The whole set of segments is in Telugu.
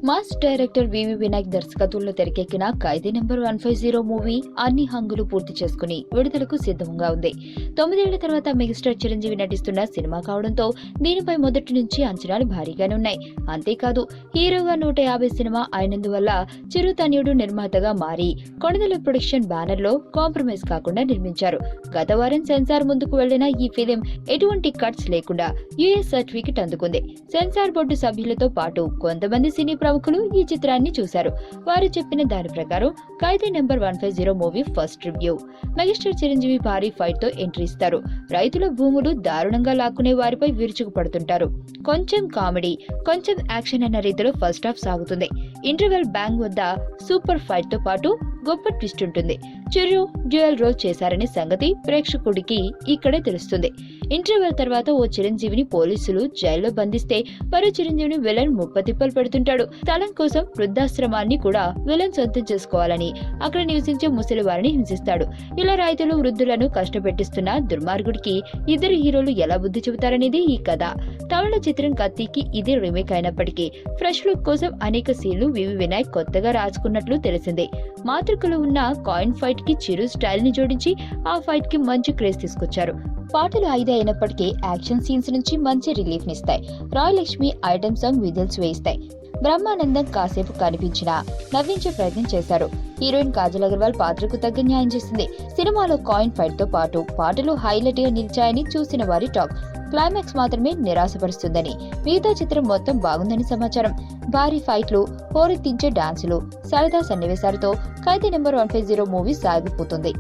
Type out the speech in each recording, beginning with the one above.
మాస్ డైరెక్టర్ వివి వినాయక్ దర్శకత్వంలో తెరకెక్కిన ఖైదీ నెంబర్ 150 మూవీ అన్ని హంగులు పూర్తి చేసుకుని విడుదలకు సిద్ధంగా ఉంది. 9 ఏళ్ల తర్వాత మెగాస్టార్ చిరంజీవి నటిస్తున్న సినిమా కావడంతో దీనిపై మొదటి నుంచి అంచనాలు భారీగానే ఉన్నాయి. అంతేకాదు హీరోగా 150 సినిమా అయినందువల్ల చిరుతన్యుడు నిర్మాతగా మారి కొణిదెల ప్రొడక్షన్ బ్యానర్ లో కాంప్రమైజ్ కాకుండా నిర్మించారు. గత వారం సెన్సార్ ముందుకు వెళ్లిన ఈ ఫిలిం ఎటువంటి కట్స్ లేకుండా యుఎస్ సర్టిఫికెట్ అందుకుంది. సెన్సార్ బోర్డు సభ్యులతో పాటు కొంతమంది సినీ ప్రముఖులు ఈ చిత్రాన్ని చూశారు. వారు చెప్పిన దాని ప్రకారం Khaidi number 150 movie first review. Megastar Chiranjeevi భారీ ఫైట్ తో ఎంట్రీ ఇస్తారు. రైతుల భూములు దారుణంగా లాక్కునే వారిపై విరుచుకుపడుతుంటారు. కొంచెం కామెడీ, కొంచెం యాక్షన్ అన్న రీతిలో ఫస్ట్ హాఫ్ సాగుతుంది. ఇంటర్వెల్ బ్యాంగ్ వద్ద సూపర్ ఫైట్ తో పాటు గొప్ప ట్విస్ట్ ఉంటుంది. చిరు డ్యూయల్ రోల్ చేశారనే సంగతి ప్రేక్షకుడికి ఇక్కడే తెలుస్తుంది. ఇంటర్వెల్ తర్వాత ఓ చిరంజీవిని పోలీసులు జైల్లో బంధిస్తే మరో చిరంజీవిని విలన్ ముప్పతిప్పలు పెడుతుంటాడు. స్థలం కోసం వృద్ధాశ్రమాన్ని కూడా విలన్ సొంతం చేసుకోవాలని అక్కడ నివసించే ముసలి వారిని హింసిస్తాడు. ఇలా రైతులు వృద్ధులను కష్టపెట్టిస్తున్న దుర్మార్గుడికి ఇద్దరు హీరోలు ఎలా బుద్ధి చెబుతారనేది ఈ కథ. తమిళ చిత్రం కత్తికి ఇది రీమేక్ అయినప్పటికీ ఫ్రెష్ లుక్ కోసం అనేక సీన్లు వివి వినాయక్ కొత్తగా రాసుకున్నట్లు తెలిసిందే. మాతృకలో ఉన్న కాయిన్ ఫైట్ కి చిరు స్టైల్ ని జోడించి ఆ ఫైట్ కి మంచి క్రేజ్ తీసుకొచ్చారు. పాటలు 5 అయినప్పటికీ యాక్షన్ సీన్స్ నుంచి మంచి రిలీఫ్ నిస్తాయి. రాయలక్ష్మి ఐటమ్ సాంగ్ విజిల్స్ వేయిస్తాయి. బ్రహ్మానందం కాసేపు కనిపించినా నవ్వించే ప్రయత్నం చేశారు. హీరోయిన్ కాజల్ అగర్వాల్ పాత్రకు తగ్గ న్యాయం చేసింది. సినిమాలో కాయిన్ ఫైట్ తో పాటు పాటలు హైలైట్ గా నిలిచాయని చూసిన వారి టాక్. క్లైమాక్స్ మాత్రమే నిరాశపరుస్తుందని, మిగతా చిత్రం మొత్తం బాగుందని సమాచారం. భారీ ఫైట్లు, హోరెత్తించే డాన్సులు, సరదా సన్నివేశాలతో ఖైదీ నెంబర్ 150 మూవీ సాగిపోతుంది.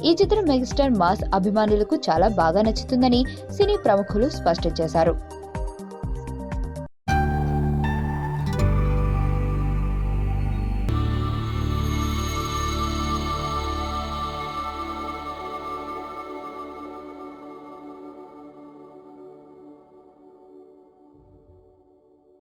ఈ చిత్రం మెగాస్టార్ మాస్ అభిమానులకు చాలా బాగా నచ్చుతుందని సినీ ప్రముఖులు స్పష్టం చేశారు.